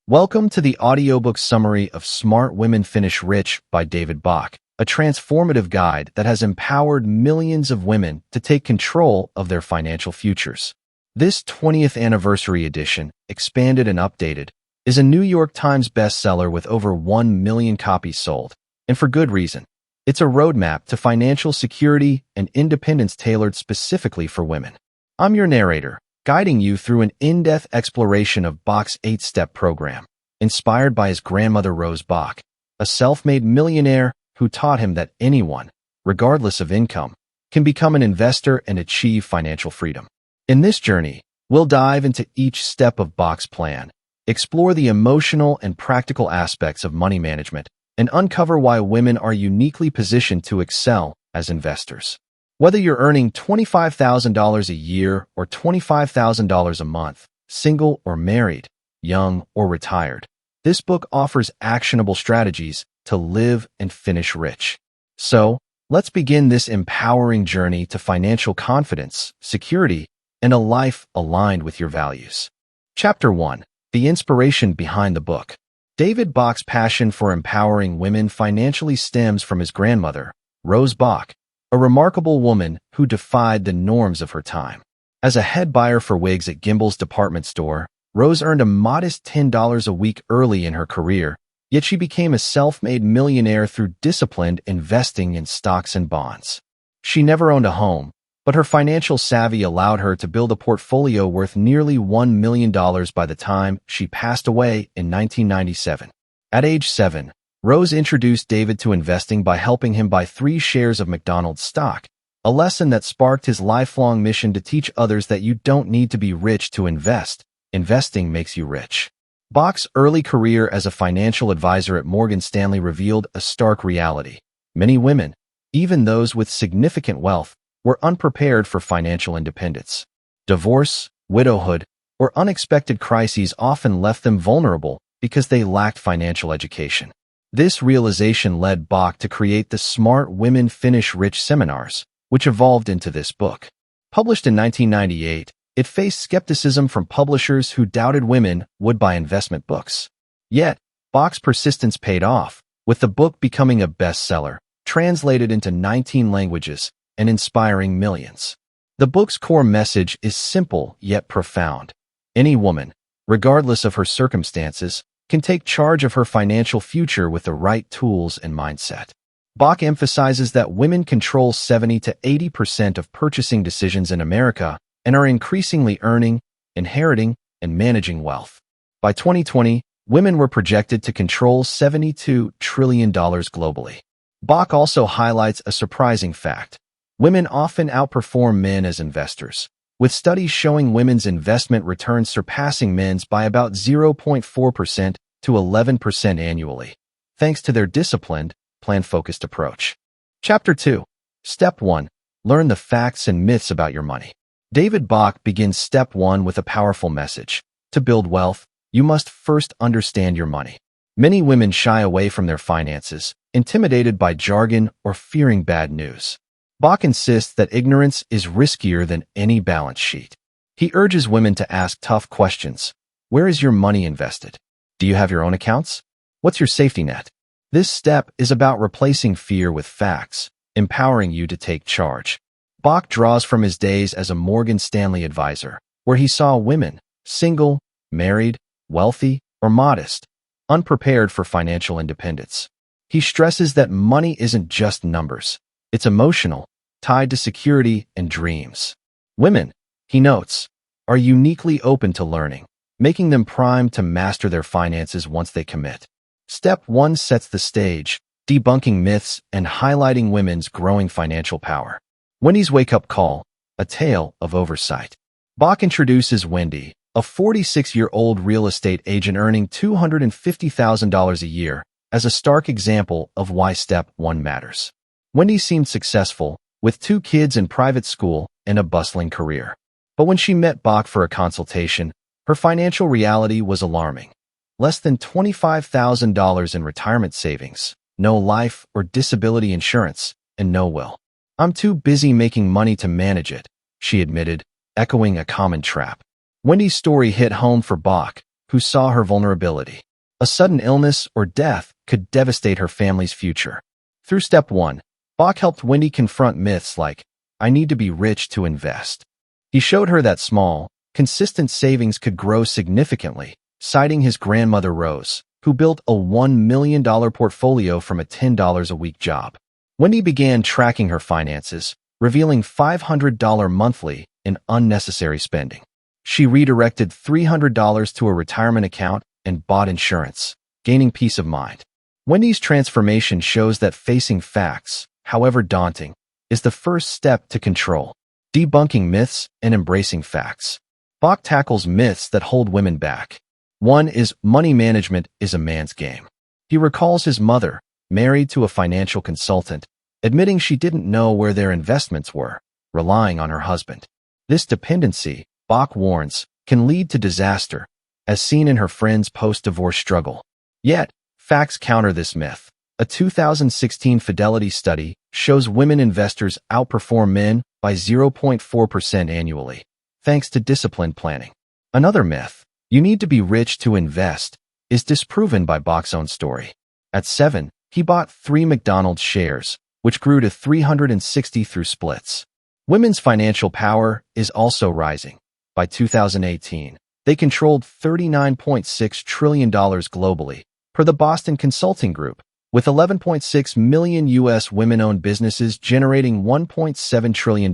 Welcome to the audiobook summary of Smart Women Finish Rich by David Bach, a transformative guide that has empowered millions of women to take control of their financial futures. This 20th anniversary edition, expanded and updated, is a New York Times bestseller with over 1 million copies sold, and for good reason. It's a roadmap to financial security and independence tailored specifically for women. I'm your narrator, guiding you through an in-depth exploration of Bach's 8-step program, inspired by his grandmother Rose Bach, a self-made millionaire who taught him that anyone, regardless of income, can become an investor and achieve financial freedom. In this journey, we'll dive into each step of Bach's plan, explore the emotional and practical aspects of money management, and uncover why women are uniquely positioned to excel as investors. Whether you're earning $25,000 a year or $25,000 a month, single or married, young or retired, this book offers actionable strategies to live and finish rich. So, let's begin this empowering journey to financial confidence, security, and a life aligned with your values. Chapter 1. The inspiration behind the book. David Bach's passion for empowering women financially stems from his grandmother, Rose Bach, a remarkable woman who defied the norms of her time. As a head buyer for wigs at Gimbel's department store, Rose earned a modest $10 a week early in her career, yet she became a self-made millionaire through disciplined investing in stocks and bonds. She never owned a home, but her financial savvy allowed her to build a portfolio worth nearly $1 million by the time she passed away in 1997. At age 7, Rose introduced David to investing by helping him buy 3 shares of McDonald's stock, a lesson that sparked his lifelong mission to teach others that you don't need to be rich to invest. Investing makes you rich. Bach's early career as a financial advisor at Morgan Stanley revealed a stark reality. Many women, even those with significant wealth, were unprepared for financial independence. Divorce, widowhood, or unexpected crises often left them vulnerable because they lacked financial education. This realization led Bach to create the Smart Women Finish Rich seminars, which evolved into this book. Published in 1998, it faced skepticism from publishers who doubted women would buy investment books. Yet, Bach's persistence paid off, with the book becoming a bestseller, translated into 19 languages, and inspiring millions. The book's core message is simple yet profound. Any woman, regardless of her circumstances, can take charge of her financial future with the right tools and mindset. Bach emphasizes that women control 70 to 80% of purchasing decisions in America and are increasingly earning, inheriting, and managing wealth. By 2020, women were projected to control $72 trillion globally. Bach also highlights a surprising fact. Women often outperform men as investors, with studies showing women's investment returns surpassing men's by about 0.4% to 11% annually, thanks to their disciplined, plan-focused approach. Chapter 2. Step 1. Learn the facts and myths about your money. David Bach begins Step 1 with a powerful message. To build wealth, you must first understand your money. Many women shy away from their finances, intimidated by jargon or fearing bad news. Bach insists that ignorance is riskier than any balance sheet. He urges women to ask tough questions. Where is your money invested? Do you have your own accounts? What's your safety net? This step is about replacing fear with facts, empowering you to take charge. Bach draws from his days as a Morgan Stanley advisor, where he saw women, single, married, wealthy, or modest, unprepared for financial independence. He stresses that money isn't just numbers. It's emotional, tied to security and dreams. Women, he notes, are uniquely open to learning, making them primed to master their finances once they commit. Step 1 sets the stage, debunking myths and highlighting women's growing financial power. Wendy's wake-up call, a tale of oversight. Bach introduces Wendy, a 46-year-old real estate agent earning $250,000 a year, as a stark example of why Step 1 matters. Wendy seemed successful, with 2 kids in private school and a bustling career. But when she met Bach for a consultation, her financial reality was alarming. Less than $25,000 in retirement savings, no life or disability insurance, and no will. I'm too busy making money to manage it, she admitted, echoing a common trap. Wendy's story hit home for Bach, who saw her vulnerability. A sudden illness or death could devastate her family's future. Through step 1, Bach helped Wendy confront myths like, "I need to be rich to invest." He showed her that small, consistent savings could grow significantly, citing his grandmother Rose, who built a $1 million portfolio from a $10 a week job. Wendy began tracking her finances, revealing $500 monthly in unnecessary spending. She redirected $300 to a retirement account and bought insurance, gaining peace of mind. Wendy's transformation shows that facing facts, however daunting, is the first step to control, debunking myths and embracing facts. Bach tackles myths that hold women back. One is money management is a man's game. He recalls his mother, married to a financial consultant, admitting she didn't know where their investments were, relying on her husband. This dependency, Bach warns, can lead to disaster, as seen in her friend's post-divorce struggle. Yet, facts counter this myth. A 2016 Fidelity study shows women investors outperform men by 0.4% annually, thanks to disciplined planning. Another myth, you need to be rich to invest, is disproven by Bach's own story. At 7, he bought 3 McDonald's shares, which grew to 360 through splits. Women's financial power is also rising. By 2018, they controlled $39.6 trillion globally, per the Boston Consulting Group, with 11.6 million U.S. women-owned businesses generating $1.7 trillion.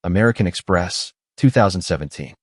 American Express, 2017.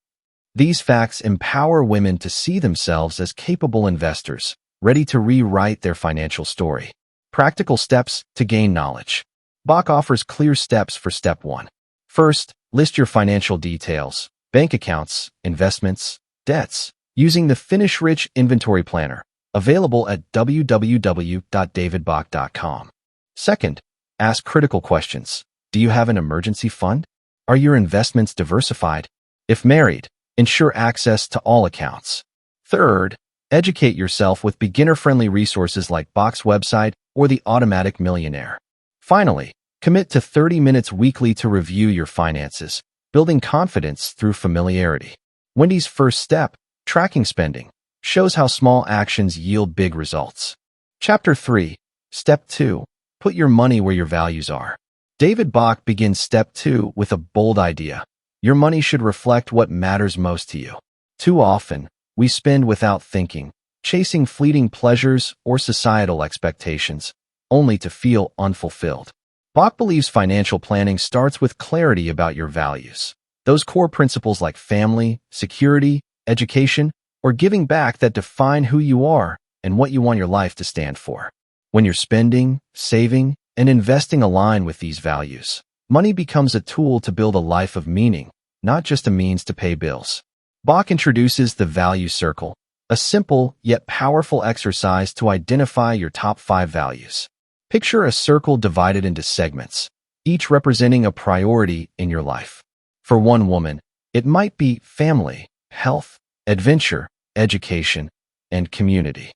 These facts empower women to see themselves as capable investors, ready to rewrite their financial story. Practical steps to gain knowledge. Bach offers clear steps for step 1. First, list your financial details, bank accounts, investments, debts, using the Finish Rich Inventory Planner, available at www.davidbach.com. Second, ask critical questions. Do you have an emergency fund? Are your investments diversified? If married, ensure access to all accounts. Third, educate yourself with beginner-friendly resources like Bach's website or the Automatic Millionaire. Finally, commit to 30 minutes weekly to review your finances, building confidence through familiarity. Wendy's first step, tracking spending, shows how small actions yield big results. Chapter 3, Step 2, put your money where your values are. David Bach begins Step 2 with a bold idea. Your money should reflect what matters most to you. Too often, we spend without thinking, chasing fleeting pleasures or societal expectations, only to feel unfulfilled. Bach believes financial planning starts with clarity about your values. Those core principles like family, security, education, or giving back that define who you are and what you want your life to stand for. When your spending, saving, and investing align with these values, money becomes a tool to build a life of meaning, not just a means to pay bills. Bach introduces the value circle, a simple yet powerful exercise to identify your top 5 values. Picture a circle divided into segments, each representing a priority in your life. For one woman, it might be family, health, adventure, education, and community.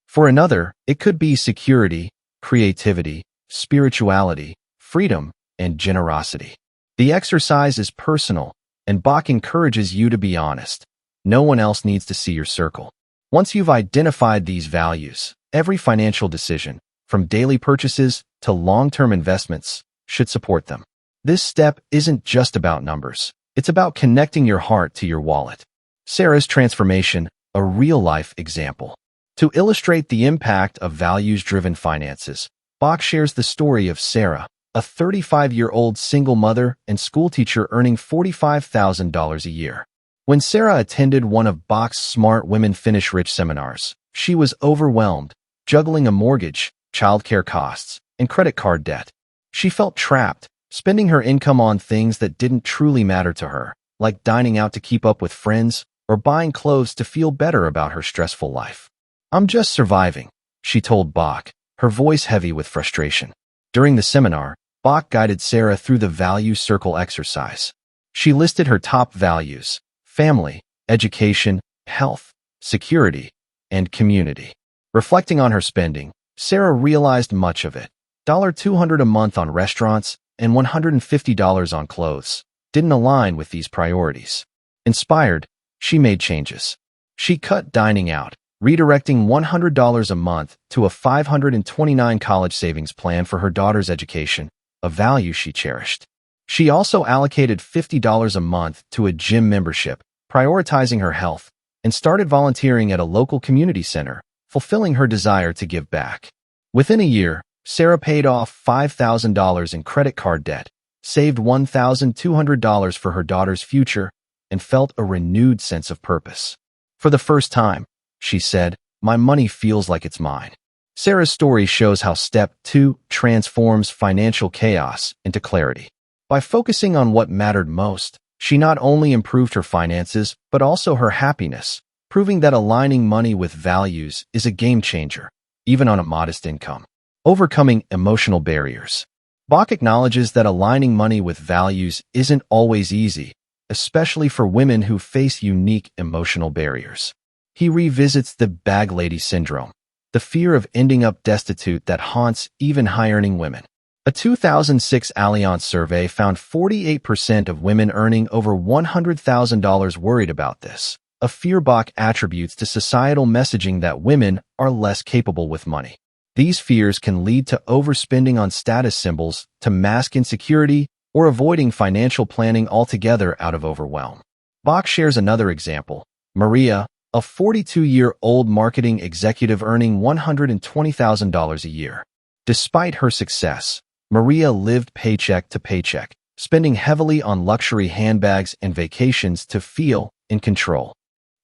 For another, it could be security, creativity, spirituality, freedom, and generosity. The exercise is personal, and Bach encourages you to be honest. No one else needs to see your circle. Once you've identified these values, every financial decision, from daily purchases to long-term investments, should support them. This step isn't just about numbers. It's about connecting your heart to your wallet. Sarah's transformation, a real-life example. To illustrate the impact of values-driven finances, Bach shares the story of Sarah, a 35-year-old single mother and schoolteacher earning $45,000 a year. When Sarah attended one of Bach's Smart Women Finish Rich seminars, she was overwhelmed, juggling a mortgage, childcare costs, and credit card debt. She felt trapped, spending her income on things that didn't truly matter to her, like dining out to keep up with friends or buying clothes to feel better about her stressful life. "I'm just surviving," she told Bach, her voice heavy with frustration. During the seminar, Bach guided Sarah through the value circle exercise. She listed her top values: family, education, health, security, and community. Reflecting on her spending, Sarah realized much of it. $200 a month on restaurants and $150 on clothes didn't align with these priorities. Inspired, she made changes. She cut dining out, redirecting $100 a month to a $529 college savings plan for her daughter's education, a value she cherished. She also allocated $50 a month to a gym membership, prioritizing her health, and started volunteering at a local community center, fulfilling her desire to give back. Within a year, Sarah paid off $5,000 in credit card debt, saved $1,200 for her daughter's future, and felt a renewed sense of purpose. For the first time, she said, "My money feels like it's mine." Sarah's story shows how Step 2 transforms financial chaos into clarity. By focusing on what mattered most, she not only improved her finances, but also her happiness, proving that aligning money with values is a game changer, even on a modest income. Overcoming emotional barriers. Bach acknowledges that aligning money with values isn't always easy, especially for women who face unique emotional barriers. He revisits the bag lady syndrome, the fear of ending up destitute that haunts even high-earning women. A 2006 Allianz survey found 48% of women earning over $100,000 worried about this, a fear Bach attributes to societal messaging that women are less capable with money. These fears can lead to overspending on status symbols, to mask insecurity, or avoiding financial planning altogether out of overwhelm. Bach shares another example. Maria, a 42-year-old marketing executive earning $120,000 a year. Despite her success, Maria lived paycheck to paycheck, spending heavily on luxury handbags and vacations to feel in control.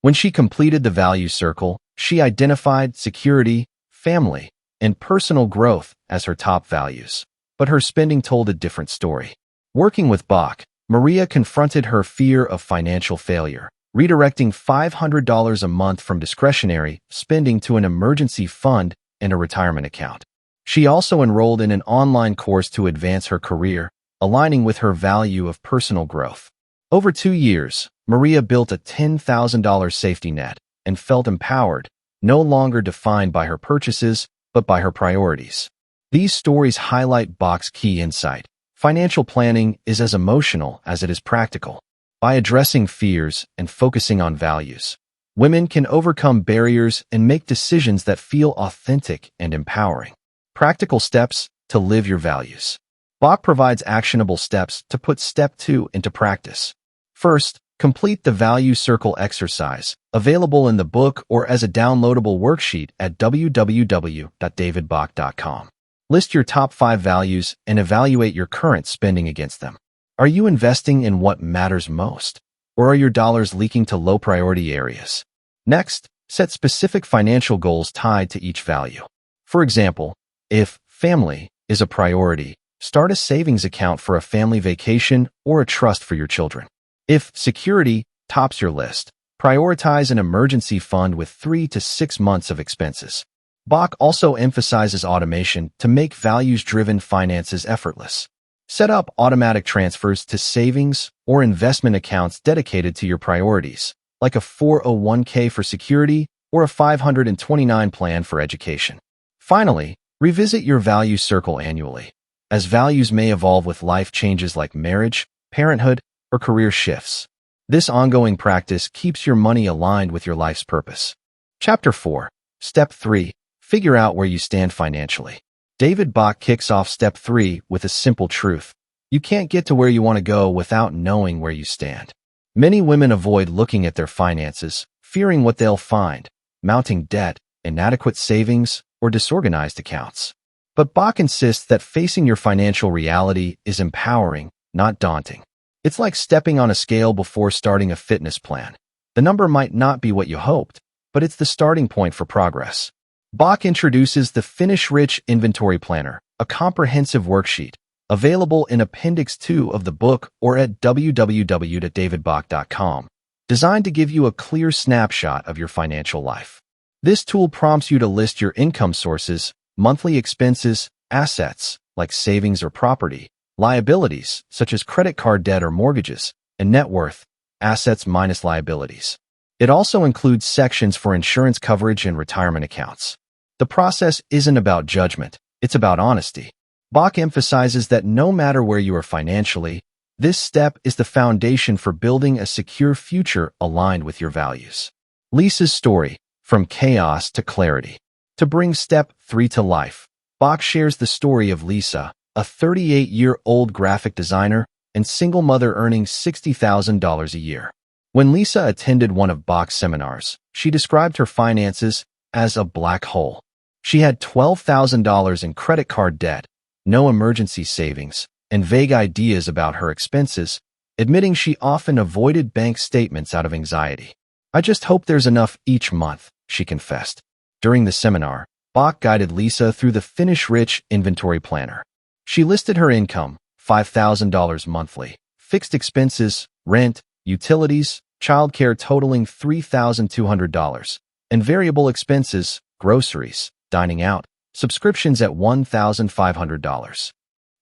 When she completed the value circle, she identified security, family, and personal growth as her top values. But her spending told a different story. Working with Bach, Maria confronted her fear of financial failure, redirecting $500 a month from discretionary spending to an emergency fund and a retirement account. She also enrolled in an online course to advance her career, aligning with her value of personal growth. Over 2 years, Maria built a $10,000 safety net and felt empowered, no longer defined by her purchases, but by her priorities. These stories highlight Bach's key insight. Financial planning is as emotional as it is practical. By addressing fears and focusing on values, women can overcome barriers and make decisions that feel authentic and empowering. Practical steps to live your values. Bach provides actionable steps to put Step 2 into practice. First, complete the Value Circle exercise, available in the book or as a downloadable worksheet at www.davidbach.com. List your top 5 values and evaluate your current spending against them. Are you investing in what matters most, or are your dollars leaking to low-priority areas? Next, set specific financial goals tied to each value. For example, if family is a priority, start a savings account for a family vacation or a trust for your children. If security tops your list, prioritize an emergency fund with 3 to 6 months of expenses. Bach also emphasizes automation to make values-driven finances effortless. Set up automatic transfers to savings or investment accounts dedicated to your priorities, like a 401k for security or a 529 plan for education. Finally, revisit your value circle annually, as values may evolve with life changes like marriage, parenthood, or career shifts. This ongoing practice keeps your money aligned with your life's purpose. Chapter 4. Step 3. Figure out where you stand financially. David Bach kicks off Step 3 with a simple truth. You can't get to where you want to go without knowing where you stand. Many women avoid looking at their finances, fearing what they'll find: mounting debt, inadequate savings, or disorganized accounts. But Bach insists that facing your financial reality is empowering, not daunting. It's like stepping on a scale before starting a fitness plan. The number might not be what you hoped, but it's the starting point for progress. Bach introduces the Finish Rich Inventory Planner, a comprehensive worksheet, available in Appendix 2 of the book or at www.davidbach.com, designed to give you a clear snapshot of your financial life. This tool prompts you to list your income sources, monthly expenses, assets, like savings or property, liabilities, such as credit card debt or mortgages, and net worth, assets minus liabilities. It also includes sections for insurance coverage and retirement accounts. The process isn't about judgment, it's about honesty. Bach emphasizes that no matter where you are financially, this step is the foundation for building a secure future aligned with your values. Lisa's story, from chaos to clarity. To bring step 3 to life, Bach shares the story of Lisa, a 38-year-old graphic designer and single mother earning $60,000 a year. When Lisa attended one of Bach's seminars, she described her finances as a black hole. She had $12,000 in credit card debt, no emergency savings, and vague ideas about her expenses, admitting she often avoided bank statements out of anxiety. "I just hope there's enough each month," she confessed. During the seminar, Bach guided Lisa through the Finish Rich inventory planner. She listed her income, $5,000 monthly, fixed expenses, rent, utilities, childcare totaling $3,200, and variable expenses, groceries, dining out, subscriptions at $1,500.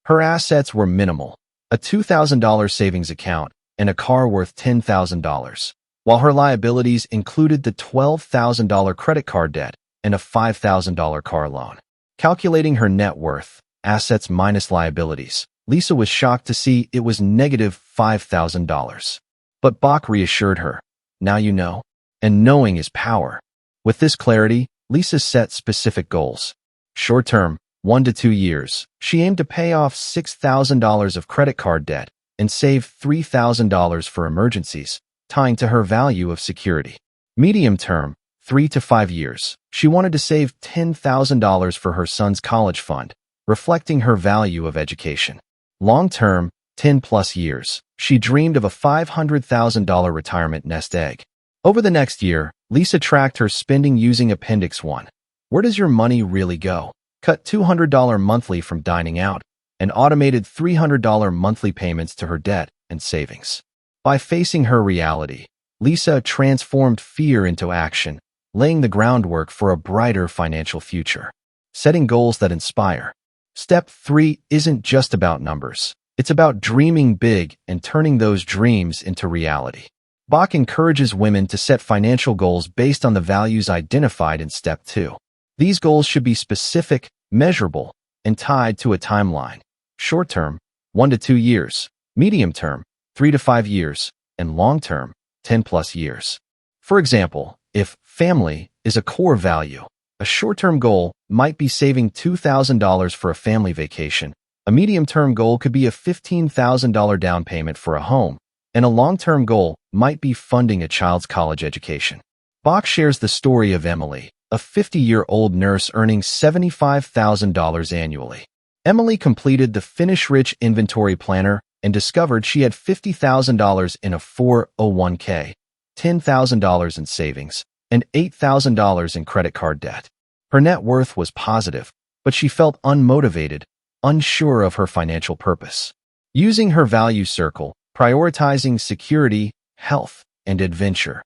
Her assets were minimal, a $2,000 savings account and a car worth $10,000, while her liabilities included the $12,000 credit card debt and a $5,000 car loan. Calculating her net worth, assets minus liabilities, Lisa was shocked to see it was negative $5,000. But Bach reassured her, "Now you know, and knowing is power." With this clarity, Lisa set specific goals. Short-term, 1 to 2 years, she aimed to pay off $6,000 of credit card debt and save $3,000 for emergencies, tying to her value of security. Medium-term, 3 to 5 years, she wanted to save $10,000 for her son's college fund, reflecting her value of education. Long-term, 10-plus years, she dreamed of a $500,000 retirement nest egg. Over the next year, Lisa tracked her spending using Appendix 1. Where does your money really go? Cut $200 monthly from dining out, and automated $300 monthly payments to her debt and savings. By facing her reality, Lisa transformed fear into action, laying the groundwork for a brighter financial future. Setting goals that inspire. Step 3 isn't just about numbers. It's about dreaming big and turning those dreams into reality. Bach encourages women to set financial goals based on the values identified in Step 2. These goals should be specific, measurable, and tied to a timeline. Short-term, 1 to 2 years. Medium-term, 3 to 5 years. And long-term, 10-plus years. For example, if family is a core value, a short-term goal might be saving $2,000 for a family vacation. A medium-term goal could be a $15,000 down payment for a home, and a long-term goal might be funding a child's college education. Bach shares the story of Emily, a 50-year-old nurse earning $75,000 annually. Emily completed the Finish Rich inventory planner and discovered she had $50,000 in a 401k, $10,000 in savings, and $8,000 in credit card debt. Her net worth was positive, but she felt unmotivated, unsure of her financial purpose. Using her value circle, prioritizing security, health, and adventure,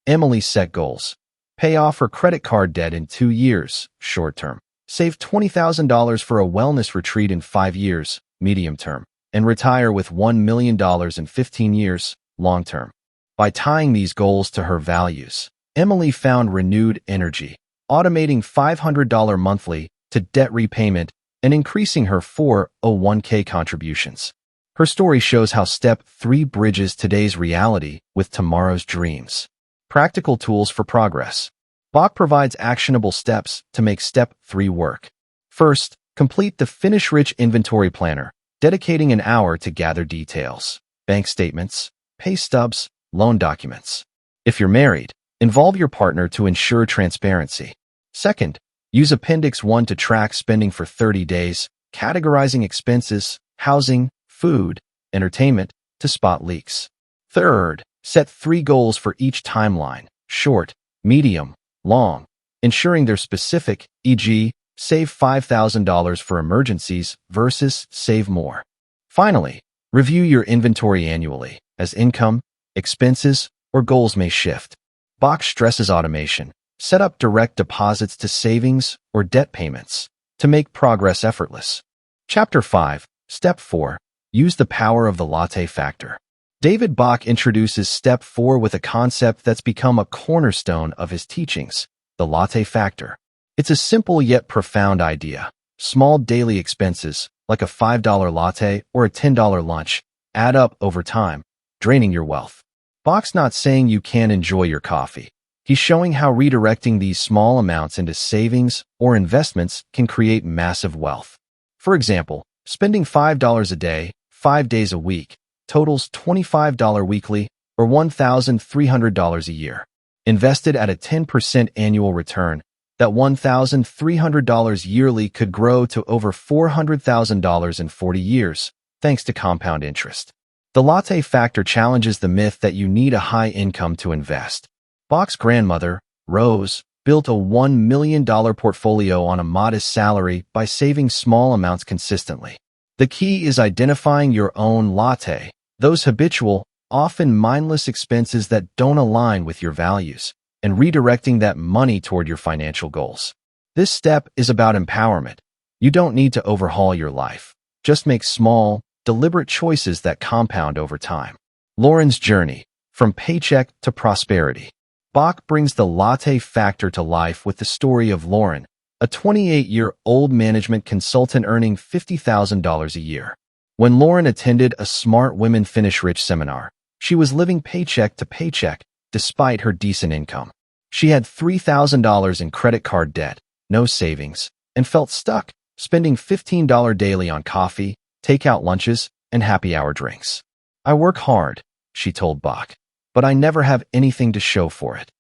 Emily set goals. Pay off her credit card debt in 2 years, short-term. Save $20,000 for a wellness retreat in 5 years, medium-term. And retire with $1 million in 15 years, long-term. By tying these goals to her values, Emily found renewed energy, automating $500 monthly to debt repayment and increasing her 401k contributions. Her story shows how Step 3 bridges today's reality with tomorrow's dreams. Practical tools for progress. Bach provides actionable steps to make Step 3 work. First, complete the Finish Rich inventory planner, dedicating an hour to gather details, bank statements, pay stubs, loan documents. If you're married, involve your partner to ensure transparency. Second, use Appendix 1 to track spending for 30 days, categorizing expenses, housing, food, entertainment to spot leaks. Third, set 3 goals for each timeline, short, medium, long, ensuring they're specific, e.g., save $5,000 for emergencies versus save more. Finally, review your inventory annually, as income, expenses, or goals may shift. Bach stresses automation. Set up direct deposits to savings or debt payments to make progress effortless. Chapter 5, Step 4. Use the power of the latte factor. David Bach introduces Step 4 with a concept that's become a cornerstone of his teachings, the latte factor. It's a simple yet profound idea. Small daily expenses, like a $5 latte or a $10 lunch, add up over time, draining your wealth. Bach's not saying you can't enjoy your coffee. He's showing how redirecting these small amounts into savings or investments can create massive wealth. For example, spending $5 a day, 5 days a week, totals $25 weekly or $1,300 a year. Invested at a 10% annual return, that $1,300 yearly could grow to over $400,000 in 40 years, thanks to compound interest. The latte factor challenges the myth that you need a high income to invest. Bach's grandmother, Rose, built a $1 million portfolio on a modest salary by saving small amounts consistently. The key is identifying your own latte, those habitual, often mindless expenses that don't align with your values, and redirecting that money toward your financial goals. This step is about empowerment. You don't need to overhaul your life. Just make small, deliberate choices that compound over time. Lauren's journey, from paycheck to prosperity. Bach brings the latte factor to life with the story of Lauren, a 28-year-old management consultant earning $50,000 a year. When Lauren attended a Smart Women Finish Rich seminar, she was living paycheck to paycheck despite her decent income. She had $3,000 in credit card debt, no savings, and felt stuck, spending $15 daily on coffee, takeout lunches, and happy hour drinks. "I work hard," she told Bach, "but I never have anything to show for it."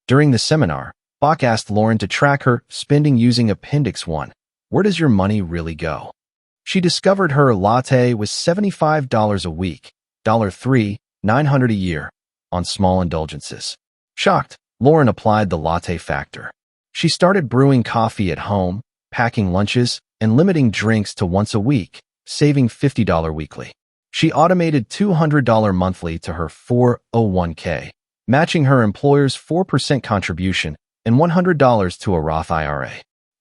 During the seminar, Bach asked Lauren to track her spending using Appendix 1. Where does your money really go? She discovered her latte was $75 a week, $3, $900 a year, on small indulgences. Shocked, Lauren applied the latte factor. She started brewing coffee at home, packing lunches, and limiting drinks to once a week, saving $50 weekly. She automated $200 monthly to her 401k, matching her employer's 4% contribution and $100 to a Roth IRA.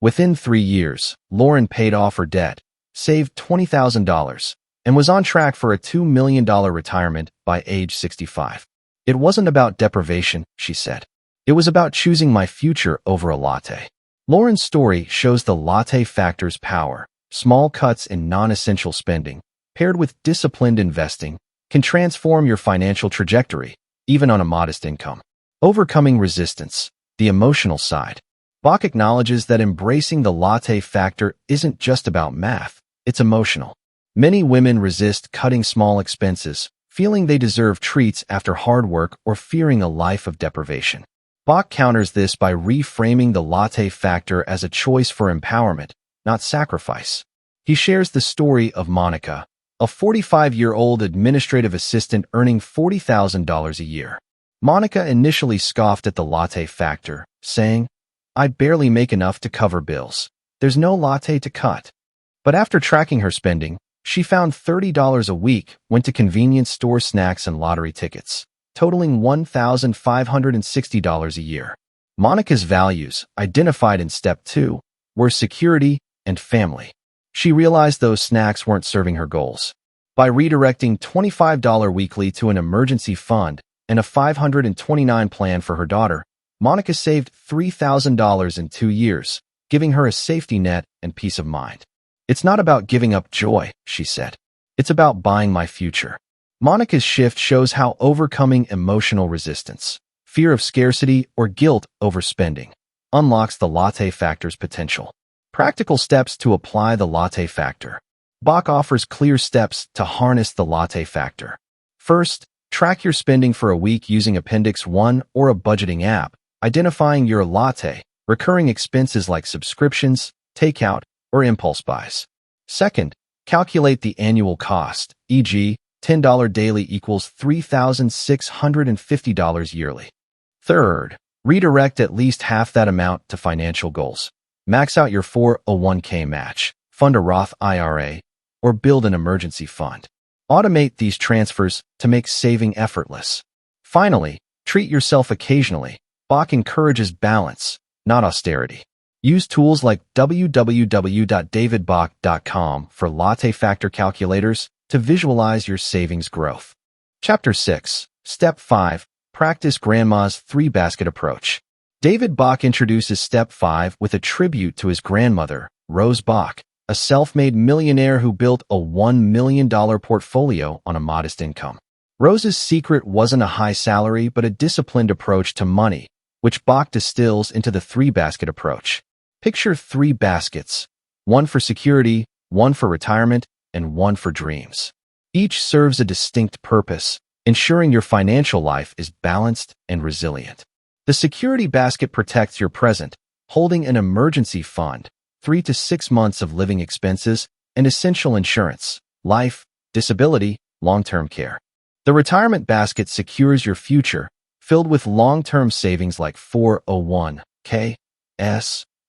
Within 3 years, Lauren paid off her debt, saved $20,000, and was on track for a $2 million retirement by age 65. "It wasn't about deprivation," she said. "It was about choosing my future over a latte." Lauren's story shows the latte factor's power. Small cuts in non-essential spending, paired with disciplined investing, can transform your financial trajectory, even on a modest income. Overcoming resistance, the emotional side. Bach acknowledges that embracing the latte factor isn't just about math, it's emotional. Many women resist cutting small expenses, feeling they deserve treats after hard work or fearing a life of deprivation. Bach counters this by reframing the latte factor as a choice for empowerment, not sacrifice. He shares the story of Monica, a 45-year-old administrative assistant earning $40,000 a year. Monica initially scoffed at the latte factor, saying, "I barely make enough to cover bills. There's no latte to cut." But after tracking her spending, she found $30 a week went to convenience store snacks and lottery tickets, totaling $1,560 a year. Monica's values, identified in Step 2, were security and family. She realized those snacks weren't serving her goals. By redirecting $25 weekly to an emergency fund and a $529 plan for her daughter, Monica saved $3,000 in 2 years, giving her a safety net and peace of mind. "It's not about giving up joy," she said. "It's about buying my future." Monica's shift shows how overcoming emotional resistance, fear of scarcity, or guilt over spending, unlocks the latte factor's potential. Practical steps to apply the latte factor. Bach offers clear steps to harness the latte factor. First, track your spending for a week using Appendix 1 or a budgeting app, identifying your latte, recurring expenses like subscriptions, takeout, or impulse buys. Second, calculate the annual cost, e.g., $10 daily equals $3,650 yearly. Third, redirect at least half that amount to financial goals. Max out your 401k match, fund a Roth IRA, or build an emergency fund. Automate these transfers to make saving effortless. Finally, treat yourself occasionally. Bach encourages balance, not austerity. Use tools like www.davidbach.com for latte factor calculators to visualize your savings growth. Chapter 6, Step 5, Practice Grandma's 3-basket approach. David Bach introduces Step 5 with a tribute to his grandmother, Rose Bach, a self-made millionaire who built a $1 million portfolio on a modest income. Rose's secret wasn't a high salary but a disciplined approach to money, which Bach distills into the three-basket approach. Picture three baskets, one for security, one for retirement, and one for dreams. Each serves a distinct purpose, ensuring your financial life is balanced and resilient. The security basket protects your present, holding an emergency fund, 3 to 6 months of living expenses, and essential insurance, life, disability, long-term care. The retirement basket secures your future, filled with long-term savings like 401(k),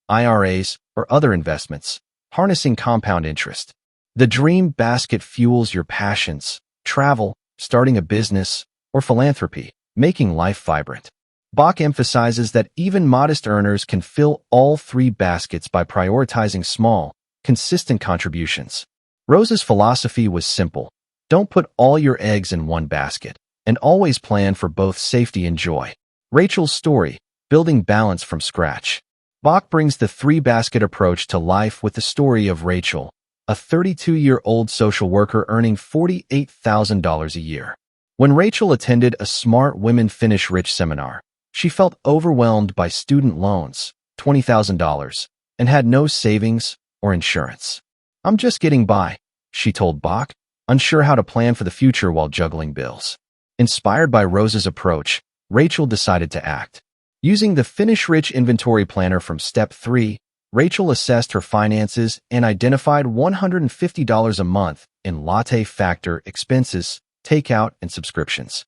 IRAs, or other investments, harnessing compound interest. The dream basket fuels your passions, travel, starting a business, or philanthropy, making life vibrant. Bach emphasizes that even modest earners can fill all three baskets by prioritizing small, consistent contributions. Rose's philosophy was simple. Don't put all your eggs in one basket, and always plan for both safety and joy. Rachel's story, building balance from scratch. Bach brings the three-basket approach to life with the story of Rachel, a 32-year-old social worker earning $48,000 a year. When Rachel attended a Smart Women Finish Rich seminar, she felt overwhelmed by student loans, $20,000, and had no savings or insurance. "I'm just getting by," she told Bach, unsure how to plan for the future while juggling bills. Inspired by Rose's approach, Rachel decided to act. Using the Finish Rich inventory planner from Step 3, Rachel assessed her finances and identified $150 a month in latte factor expenses, takeout, and subscriptions.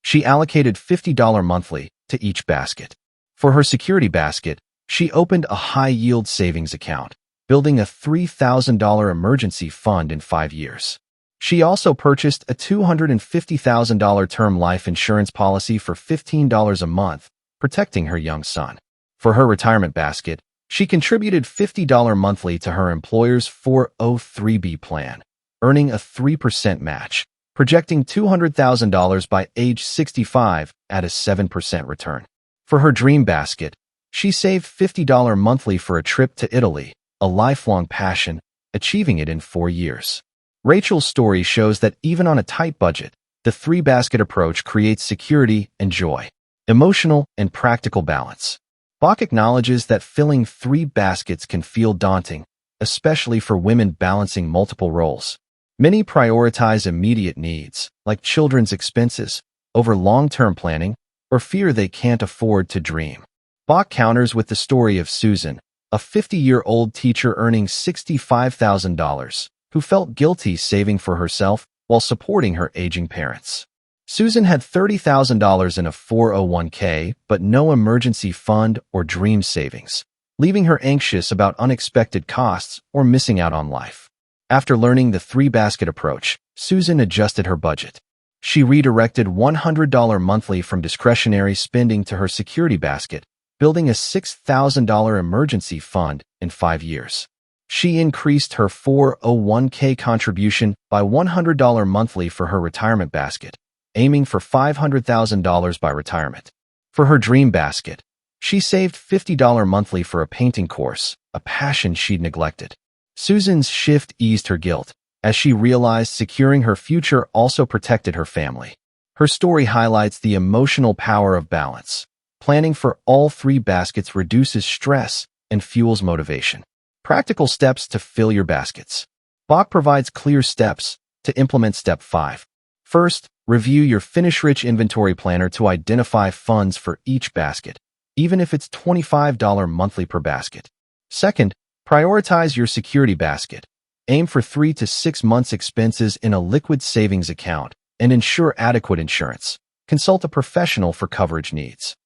She allocated $50 monthly to each basket. For her security basket, she opened a high-yield savings account, building a $3,000 emergency fund in 5 years. She also purchased a $250,000 term life insurance policy for $15 a month, protecting her young son. For her retirement basket, she contributed $50 monthly to her employer's 403(b) plan, earning a 3% match, projecting $200,000 by age 65 at a 7% return. For her dream basket, she saved $50 monthly for a trip to Italy, a lifelong passion, achieving it in 4 years. Rachel's story shows that even on a tight budget, the three-basket approach creates security and joy, emotional and practical balance. Bach acknowledges that filling 3 baskets can feel daunting, especially for women balancing multiple roles. Many prioritize immediate needs, like children's expenses, over long-term planning, or fear they can't afford to dream. Bach counters with the story of Susan, a 50-year-old teacher earning $65,000, who felt guilty saving for herself while supporting her aging parents. Susan had $30,000 in a 401(k), but no emergency fund or dream savings, leaving her anxious about unexpected costs or missing out on life. After learning the three-basket approach, Susan adjusted her budget. She redirected $100 monthly from discretionary spending to her security basket, building a $6,000 emergency fund in 5 years. She increased her 401(k) contribution by $100 monthly for her retirement basket, aiming for $500,000 by retirement. For her dream basket, she saved $50 monthly for a painting course, a passion she'd neglected. Susan's shift eased her guilt, as she realized securing her future also protected her family. Her story highlights the emotional power of balance. Planning for all 3 baskets reduces stress and fuels motivation. Practical steps to fill your baskets. Bach provides clear steps to implement Step 5. First, review your Finish Rich inventory planner to identify funds for each basket, even if it's $25 monthly per basket. Second, prioritize your security basket. Aim for 3 to 6 months expenses in a liquid savings account and ensure adequate insurance. Consult a professional for coverage needs.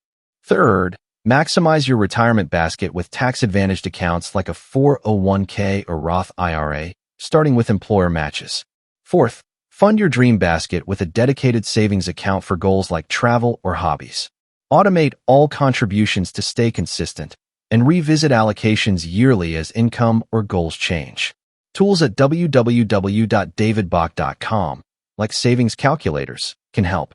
Third, maximize your retirement basket with tax-advantaged accounts like a 401(k) or Roth IRA, starting with employer matches. Fourth, fund your dream basket with a dedicated savings account for goals like travel or hobbies. Automate all contributions to stay consistent, and revisit allocations yearly as income or goals change. Tools at www.davidbach.com, like savings calculators, can help.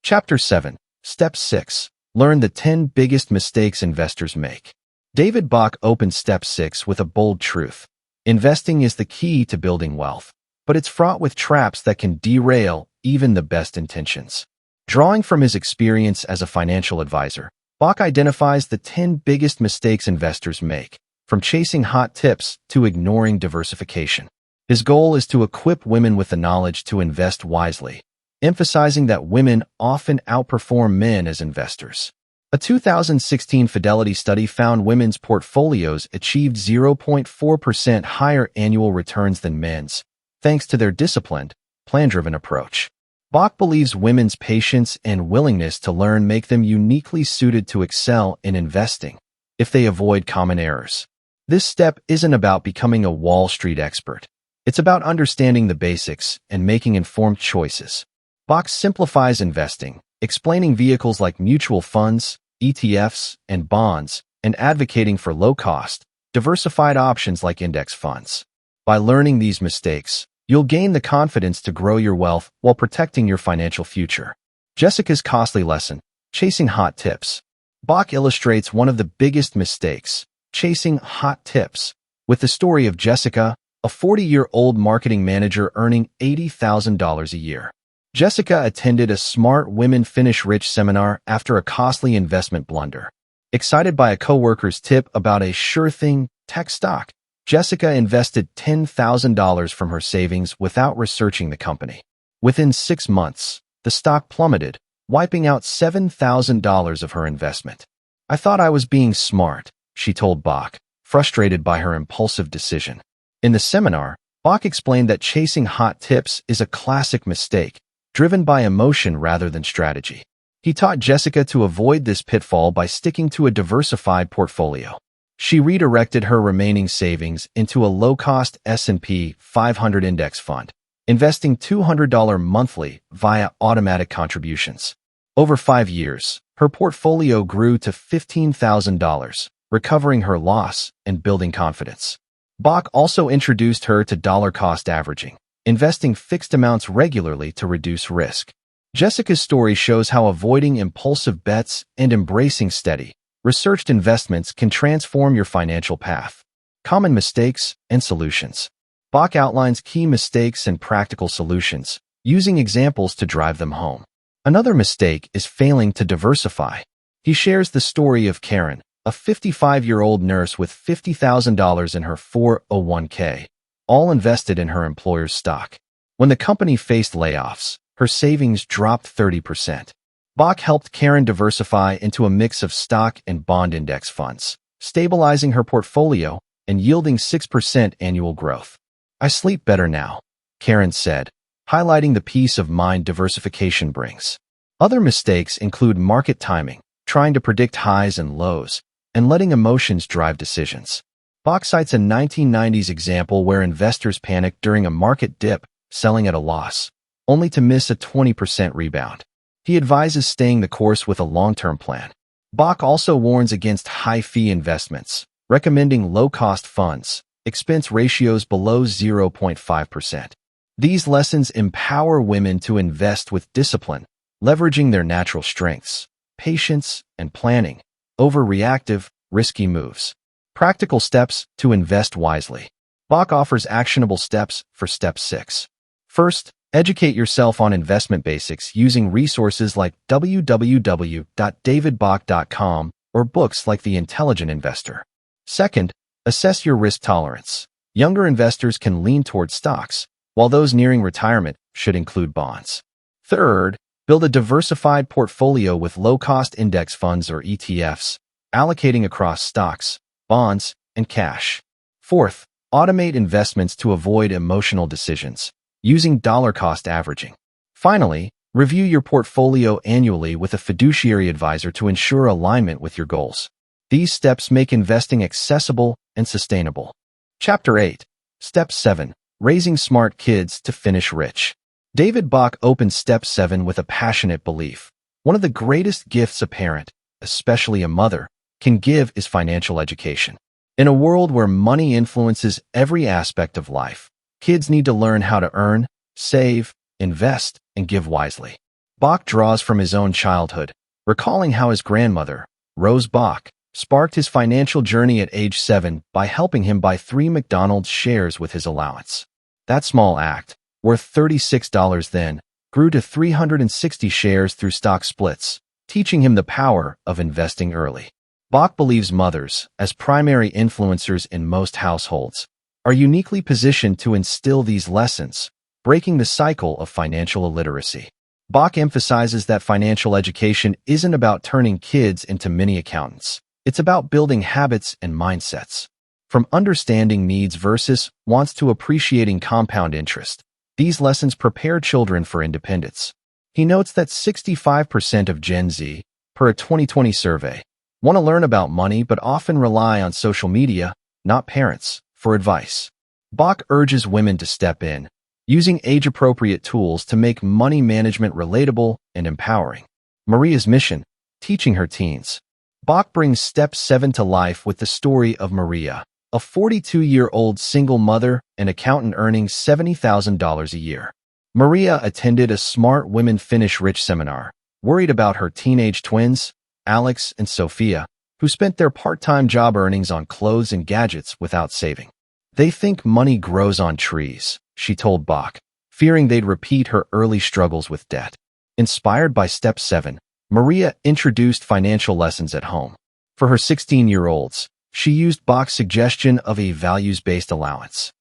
Chapter 7, Step 6. Learn the 10 biggest mistakes investors make. David Bach opens Step 6 with a bold truth. Investing is the key to building wealth, but it's fraught with traps that can derail even the best intentions. Drawing from his experience as a financial advisor, Bach identifies the 10 biggest mistakes investors make, from chasing hot tips to ignoring diversification. His goal is to equip women with the knowledge to invest wisely, emphasizing that women often outperform men as investors. A 2016 Fidelity study found women's portfolios achieved 0.4% higher annual returns than men's, thanks to their disciplined, plan-driven approach. Bach believes women's patience and willingness to learn make them uniquely suited to excel in investing if they avoid common errors. This step isn't about becoming a Wall Street expert. It's about understanding the basics and making informed choices. Bach simplifies investing, explaining vehicles like mutual funds, ETFs, and bonds, and advocating for low-cost, diversified options like index funds. By learning these mistakes, you'll gain the confidence to grow your wealth while protecting your financial future. Jessica's costly lesson, chasing hot tips. Bach illustrates one of the biggest mistakes, chasing hot tips, with the story of Jessica, a 40-year-old marketing manager earning $80,000 a year. Jessica attended a Smart Women Finish Rich seminar after a costly investment blunder. Excited by a coworker's tip about a sure-thing tech stock, Jessica invested $10,000 from her savings without researching the company. Within 6 months, the stock plummeted, wiping out $7,000 of her investment. "I thought I was being smart," she told Bach, frustrated by her impulsive decision. In the seminar, Bach explained that chasing hot tips is a classic mistake, driven by emotion rather than strategy. He taught Jessica to avoid this pitfall by sticking to a diversified portfolio. She redirected her remaining savings into a low-cost S&P 500 index fund, investing $200 monthly via automatic contributions. Over 5 years, her portfolio grew to $15,000, recovering her loss and building confidence. Bach also introduced her to dollar-cost averaging, investing fixed amounts regularly to reduce risk. Jessica's story shows how avoiding impulsive bets and embracing steady, researched investments can transform your financial path. Common mistakes and solutions. Bach outlines key mistakes and practical solutions, using examples to drive them home. Another mistake is failing to diversify. He shares the story of Karen, a 55-year-old nurse with $50,000 in her 401k, all invested in her employer's stock. When the company faced layoffs, her savings dropped 30%. Bach helped Karen diversify into a mix of stock and bond index funds, stabilizing her portfolio and yielding 6% annual growth. "I sleep better now," Karen said, highlighting the peace of mind diversification brings. Other mistakes include market timing, trying to predict highs and lows, and letting emotions drive decisions. Bach cites a 1990s example where investors panicked during a market dip, selling at a loss, only to miss a 20% rebound. He advises staying the course with a long-term plan. Bach also warns against high-fee investments, recommending low-cost funds, expense ratios below 0.5%. These lessons empower women to invest with discipline, leveraging their natural strengths, patience, and planning, over reactive, risky moves. Practical steps to invest wisely. Bach offers actionable steps for Step 6. First, educate yourself on investment basics using resources like www.davidbach.com or books like The Intelligent Investor. Second, assess your risk tolerance. Younger investors can lean toward stocks, while those nearing retirement should include bonds. Third, build a diversified portfolio with low-cost index funds or ETFs, allocating across stocks, bonds, and cash. Fourth, automate investments to avoid emotional decisions, using dollar-cost averaging. Finally, review your portfolio annually with a fiduciary advisor to ensure alignment with your goals. These steps make investing accessible and sustainable. Chapter 8. Step 7. Raising Smart Kids to Finish Rich. David Bach opens Step 7 with a passionate belief. One of the greatest gifts a parent, especially a mother, can give is financial education. In a world where money influences every aspect of life, kids need to learn how to earn, save, invest, and give wisely. Bach draws from his own childhood, recalling how his grandmother, Rose Bach, sparked his financial journey at age 7 by helping him buy 3 McDonald's shares with his allowance. That small act, worth $36 then, grew to 360 shares through stock splits, teaching him the power of investing early. Bach believes mothers, as primary influencers in most households, are uniquely positioned to instill these lessons, breaking the cycle of financial illiteracy. Bach emphasizes that financial education isn't about turning kids into mini accountants. It's about building habits and mindsets. From understanding needs versus wants to appreciating compound interest, these lessons prepare children for independence. He notes that 65% of Gen Z, per a 2020 survey, want to learn about money but often rely on social media, not parents, for advice. Bach urges women to step in, using age-appropriate tools to make money management relatable and empowering. Maria's mission, teaching her teens. Bach brings Step 7 to life with the story of Maria, a 42-year-old single mother and accountant earning $70,000 a year. Maria attended a Smart Women Finish Rich seminar, worried about her teenage twins, Alex and Sophia, who spent their part-time job earnings on clothes and gadgets without saving. They think money grows on trees, she told Bach, fearing they'd repeat her early struggles with debt. Inspired by Step 7, Maria introduced financial lessons at home. For her 16-year-olds, she used Bach's suggestion of a values-based allowance.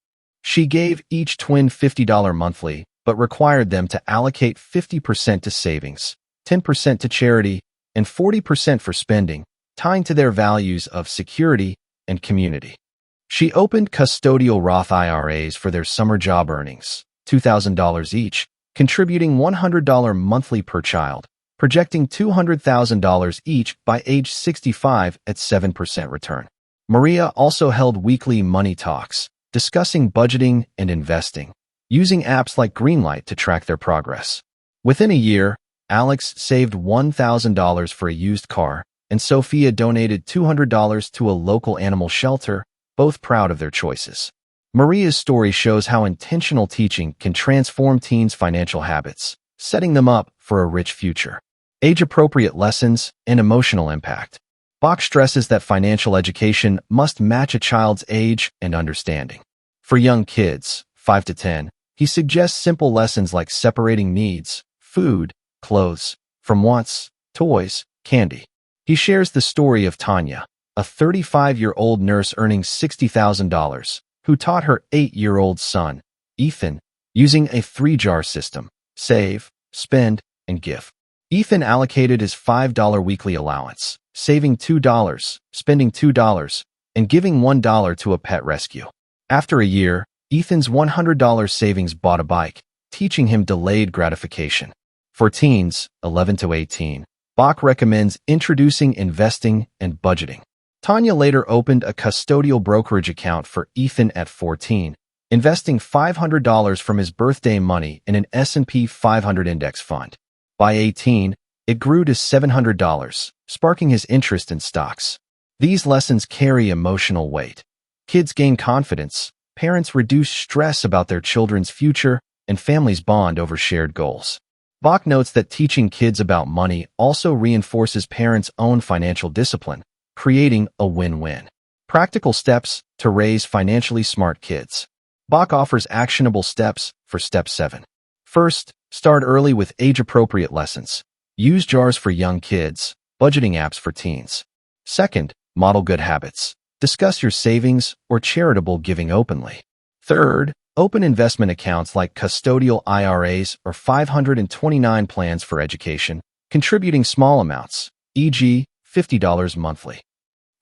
She gave each twin $50 monthly, but required them to allocate 50% to savings, 10% to charity, and 40% for spending, tying to their values of security and community. She opened custodial Roth IRAs for their summer job earnings, $2,000 each, contributing $100 monthly per child, projecting $200,000 each by age 65 at 7% return. Maria also held weekly money talks, discussing budgeting and investing, using apps like Greenlight to track their progress. Within a year, Alex saved $1,000 for a used car, and Sophia donated $200 to a local animal shelter, both proud of their choices. Maria's story shows how intentional teaching can transform teens' financial habits, setting them up for a rich future. Age-appropriate lessons and emotional impact. Bach stresses that financial education must match a child's age and understanding. For young kids, 5 to 10, he suggests simple lessons like separating needs, food, clothes, from wants, toys, candy. He shares the story of Tanya, a 35-year-old nurse earning $60,000, who taught her 8-year-old son, Ethan, using a 3-jar system: save, spend, and give. Ethan allocated his $5 weekly allowance, saving $2, spending $2, and giving $1 to a pet rescue. After a year, Ethan's $100 savings bought a bike, teaching him delayed gratification. For teens, 11 to 18, Bach recommends introducing investing and budgeting. Tanya later opened a custodial brokerage account for Ethan at 14, investing $500 from his birthday money in an S&P 500 index fund. By 18, it grew to $700, sparking his interest in stocks. These lessons carry emotional weight. Kids gain confidence, parents reduce stress about their children's future, and families bond over shared goals. Bach notes that teaching kids about money also reinforces parents' own financial discipline, creating a win-win. Practical steps to raise financially smart kids. Bach offers actionable steps for Step 7. First, start early with age-appropriate lessons. Use jars for young kids, budgeting apps for teens. Second, model good habits. Discuss your savings or charitable giving openly. Third, open investment accounts like custodial IRAs or 529 plans for education, contributing small amounts, e.g., $50 monthly.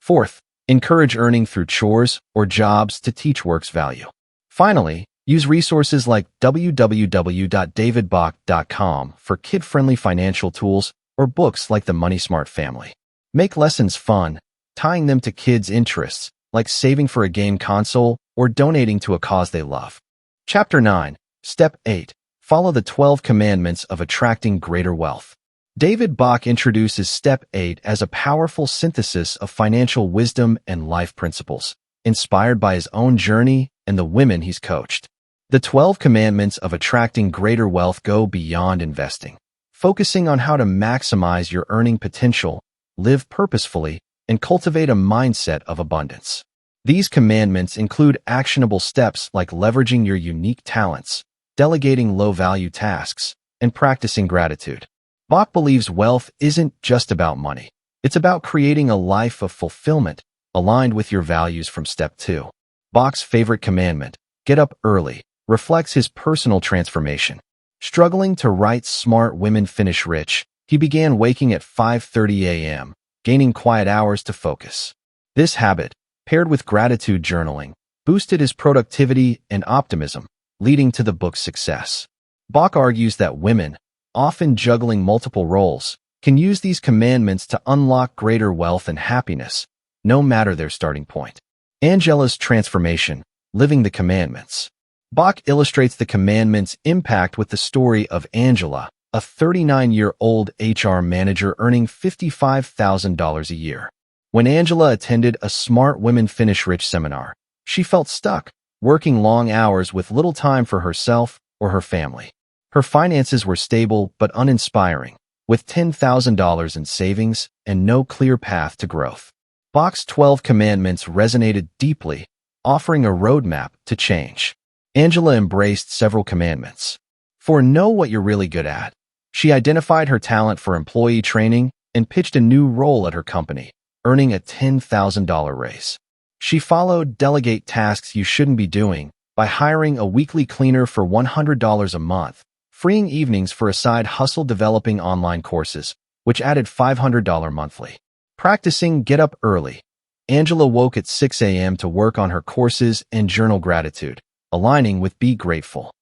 Fourth, encourage earning through chores or jobs to teach work's value. Finally, use resources like www.davidbach.com for kid-friendly financial tools or books like The Money Smart Family. Make lessons fun, tying them to kids' interests, like saving for a game console or donating to a cause they love. Chapter 9, Step 8, Follow the 12 Commandments of Attracting Greater Wealth. David Bach introduces Step 8 as a powerful synthesis of financial wisdom and life principles, inspired by his own journey and the women he's coached. The 12 Commandments of Attracting Greater Wealth go beyond investing, focusing on how to maximize your earning potential, live purposefully, and cultivate a mindset of abundance. These commandments include actionable steps like leveraging your unique talents, delegating low-value tasks, and practicing gratitude. Bach believes wealth isn't just about money. It's about creating a life of fulfillment aligned with your values from step 2. Bach's favorite commandment, get up early, reflects his personal transformation. Struggling to write Smart Women Finish Rich, he began waking at 5:30 a.m., gaining quiet hours to focus. This habit, paired with gratitude journaling, boosted his productivity and optimism, leading to the book's success. Bach argues that women, often juggling multiple roles, can use these commandments to unlock greater wealth and happiness, no matter their starting point. Angela's transformation, living the commandments. Bach illustrates the commandments' impact with the story of Angela, a 39-year-old HR manager earning $55,000 a year. When Angela attended a Smart Women Finish Rich seminar, she felt stuck, working long hours with little time for herself or her family. Her finances were stable but uninspiring, with $10,000 in savings and no clear path to growth. Bach's 12 commandments resonated deeply, offering a roadmap to change. Angela embraced several commandments. For know what you're really good at. She identified her talent for employee training and pitched a new role at her company, earning a $10,000 raise. She followed delegate tasks you shouldn't be doing by hiring a weekly cleaner for $100 a month, freeing evenings for a side hustle developing online courses, which added $500 monthly. Practicing get up early. Angela woke at 6 a.m. to work on her courses and journal gratitude, aligning with Be Grateful.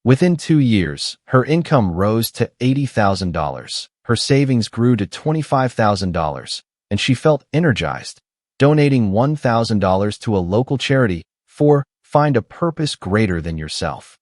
Within 2 years, her income rose to $80,000. Her savings grew to $25,000, and she felt energized, donating $1,000 to a local charity. 4. Find a purpose greater than yourself.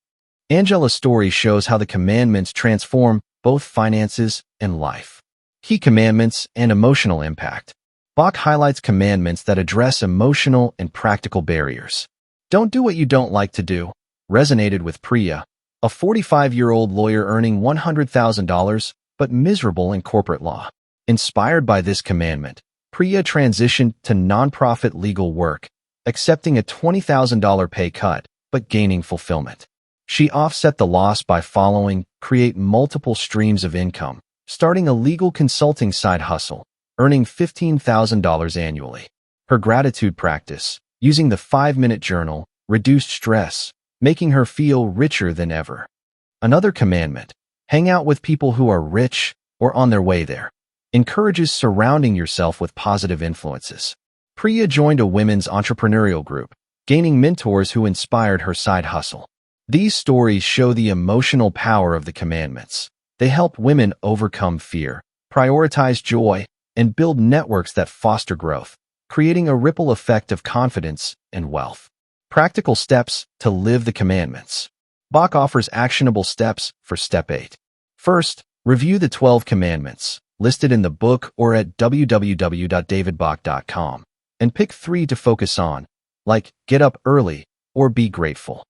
Angela's story shows how the commandments transform both finances and life. Key commandments and emotional impact. Bach highlights commandments that address emotional and practical barriers. Don't do what you don't like to do, resonated with Priya, a 45-year-old lawyer earning $100,000 but miserable in corporate law. Inspired by this commandment, Priya transitioned to nonprofit legal work, accepting a $20,000 pay cut but gaining fulfillment. She offset the loss by create multiple streams of income, starting a legal consulting side hustle, earning $15,000 annually. Her gratitude practice, using the 5-minute journal, reduced stress, making her feel richer than ever. Another commandment, hang out with people who are rich or on their way there, encourages surrounding yourself with positive influences. Priya joined a women's entrepreneurial group, gaining mentors who inspired her side hustle. These stories show the emotional power of the commandments. They help women overcome fear, prioritize joy, and build networks that foster growth, creating a ripple effect of confidence and wealth. Practical steps to live the commandments. Bach offers actionable steps for step 8. First, review the 12 commandments, listed in the book or at www.davidbach.com, and pick 3 to focus on, like get up early or be grateful.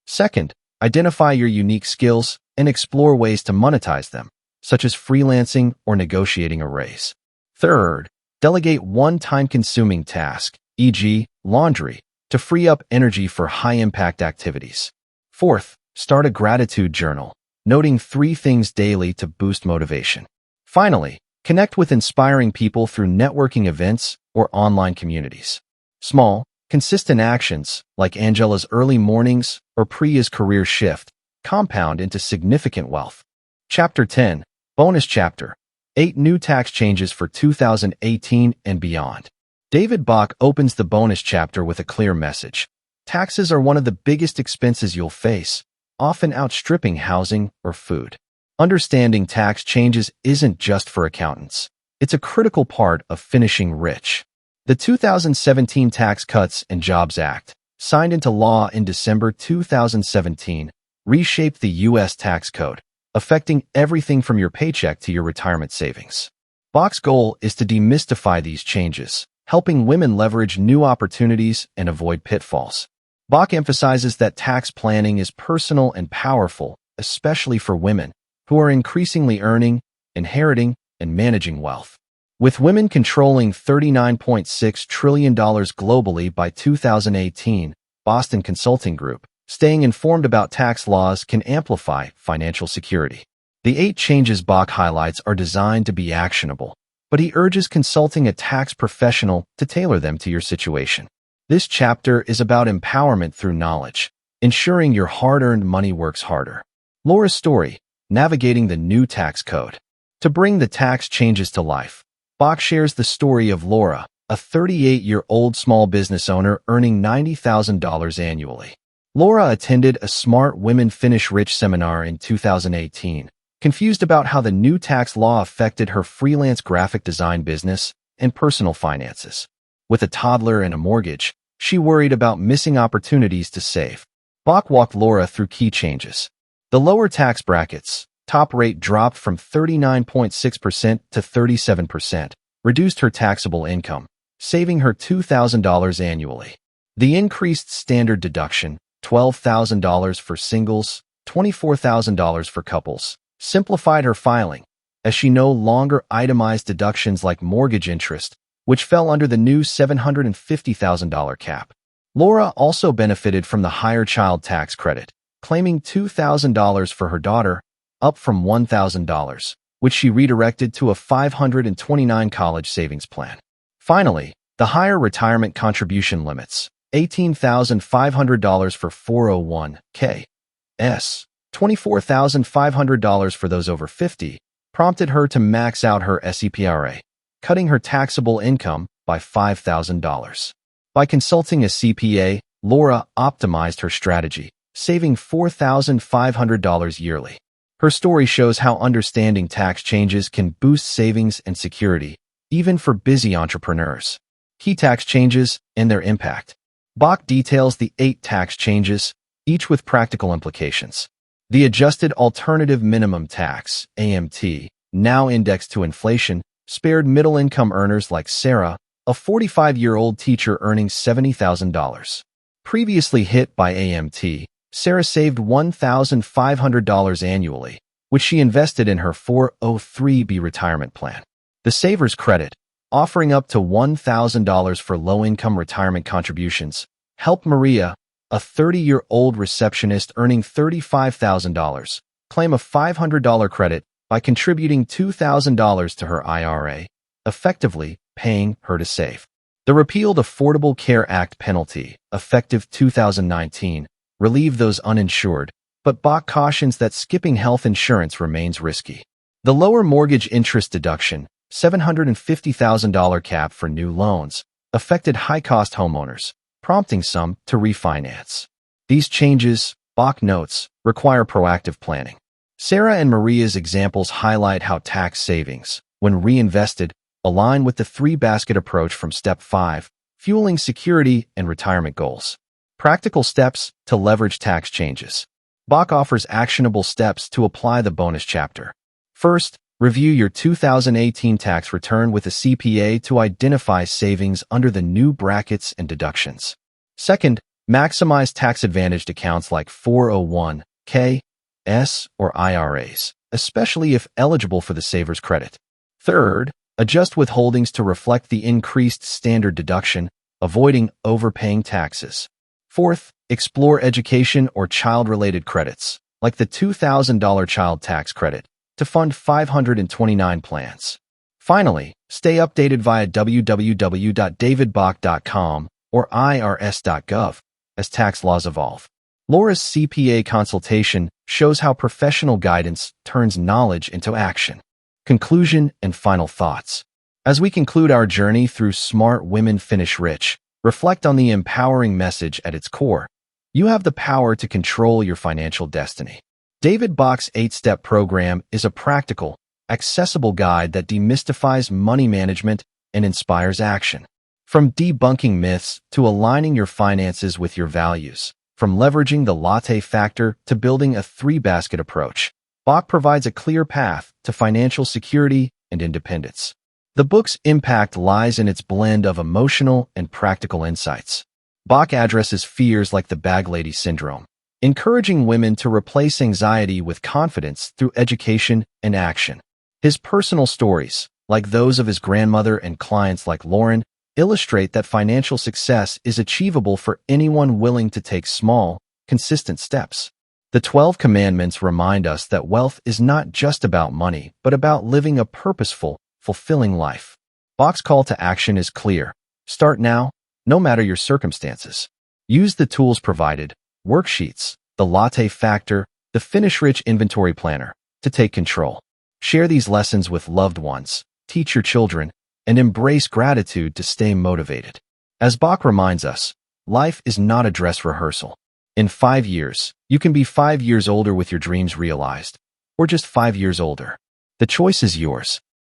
Second, identify your unique skills and explore ways to monetize them, such as freelancing or negotiating a raise. Third, delegate one time-consuming task, e.g., laundry, to free up energy for high-impact activities. Fourth, start a gratitude journal, noting 3 things daily to boost motivation. Finally, connect with inspiring people through networking events or online communities. Small, consistent actions, like Angela's early mornings or Priya's career shift, compound into significant wealth. Chapter 10, Bonus Chapter, 8 New Tax Changes for 2018 and Beyond. David Bach opens the bonus chapter with a clear message. Taxes are one of the biggest expenses you'll face, often outstripping housing or food. Understanding tax changes isn't just for accountants. It's a critical part of finishing rich. The 2017 Tax Cuts and Jobs Act, signed into law in December 2017, reshaped the U.S. tax code, affecting everything from your paycheck to your retirement savings. Bach's goal is to demystify these changes, helping women leverage new opportunities and avoid pitfalls. Bach emphasizes that tax planning is personal and powerful, especially for women, who are increasingly earning, inheriting, and managing wealth. With women controlling $39.6 trillion globally by 2018, Boston Consulting Group, staying informed about tax laws can amplify financial security. The 8 changes Bach highlights are designed to be actionable, but he urges consulting a tax professional to tailor them to your situation. This chapter is about empowerment through knowledge, ensuring your hard-earned money works harder. Laura's story, navigating the new tax code. To bring the tax changes to life, Bach shares the story of Laura, a 38-year-old small business owner earning $90,000 annually. Laura attended a Smart Women Finish Rich seminar in 2018, confused about how the new tax law affected her freelance graphic design business and personal finances. With a toddler and a mortgage, she worried about missing opportunities to save. Bach walked Laura through key changes. The lower tax brackets, top rate dropped from 39.6% to 37%, reduced her taxable income, saving her $2,000 annually. The increased standard deduction, $12,000 for singles, $24,000 for couples, simplified her filing, as she no longer itemized deductions like mortgage interest, which fell under the new $750,000 cap. Laura also benefited from the higher child tax credit, claiming $2,000 for her daughter, up from $1,000, which she redirected to a $529 college savings plan. Finally, the higher retirement contribution limits, $18,500 for 401(k)s, $24,500 for those over 50, prompted her to max out her SEPRA, cutting her taxable income by $5,000. By consulting a CPA, Laura optimized her strategy, saving $4,500 yearly. Her story shows how understanding tax changes can boost savings and security, even for busy entrepreneurs. Key tax changes and their impact. Bach details the 8 tax changes, each with practical implications. The adjusted alternative minimum tax, AMT, now indexed to inflation, spared middle-income earners like Sarah, a 45-year-old teacher earning $70,000. Previously hit by AMT, Sarah saved $1,500 annually, which she invested in her 403(b) retirement plan. The Saver's Credit, offering up to $1,000 for low-income retirement contributions, helped Maria, a 30-year-old receptionist earning $35,000, claim a $500 credit by contributing $2,000 to her IRA, effectively paying her to save. The repealed Affordable Care Act penalty, effective 2019, relieved those uninsured, but Bach cautions that skipping health insurance remains risky. The lower mortgage interest deduction, $750,000 cap for new loans, affected high-cost homeowners, prompting some to refinance. These changes, Bach notes, require proactive planning. Sarah and Maria's examples highlight how tax savings, when reinvested, align with the 3-basket approach from Step 5, fueling security and retirement goals. Practical steps to leverage tax changes. Bach offers actionable steps to apply the bonus chapter. First, review your 2018 tax return with a CPA to identify savings under the new brackets and deductions. Second, maximize tax-advantaged accounts like 401(k)s or IRAs, especially if eligible for the Saver's Credit. Third, adjust withholdings to reflect the increased standard deduction, avoiding overpaying taxes. Fourth, explore education or child-related credits, like the $2,000 child tax credit, to fund 529 plans. Finally, stay updated via www.davidbach.com or irs.gov as tax laws evolve. Laura's CPA consultation shows how professional guidance turns knowledge into action. Conclusion and final thoughts. As we conclude our journey through Smart Women Finish Rich, reflect on the empowering message at its core. You have the power to control your financial destiny. David Bach's 8-step program is a practical, accessible guide that demystifies money management and inspires action. From debunking myths to aligning your finances with your values, from leveraging the latte factor to building a 3-basket approach, Bach provides a clear path to financial security and independence. The book's impact lies in its blend of emotional and practical insights. Bach addresses fears like the bag lady syndrome, encouraging women to replace anxiety with confidence through education and action. His personal stories, like those of his grandmother and clients like Lauren, illustrate that financial success is achievable for anyone willing to take small, consistent steps. The 12 Commandments remind us that wealth is not just about money, but about living a purposeful, fulfilling life. Bach's call to action is clear. Start now, no matter your circumstances. Use the tools provided, worksheets, the latte factor, the Finish Rich inventory planner, to take control. Share these lessons with loved ones, teach your children, and embrace gratitude to stay motivated. As Bach reminds us, life is not a dress rehearsal. In 5 years, you can be 5 years older with your dreams realized, or just 5 years older. The choice is yours.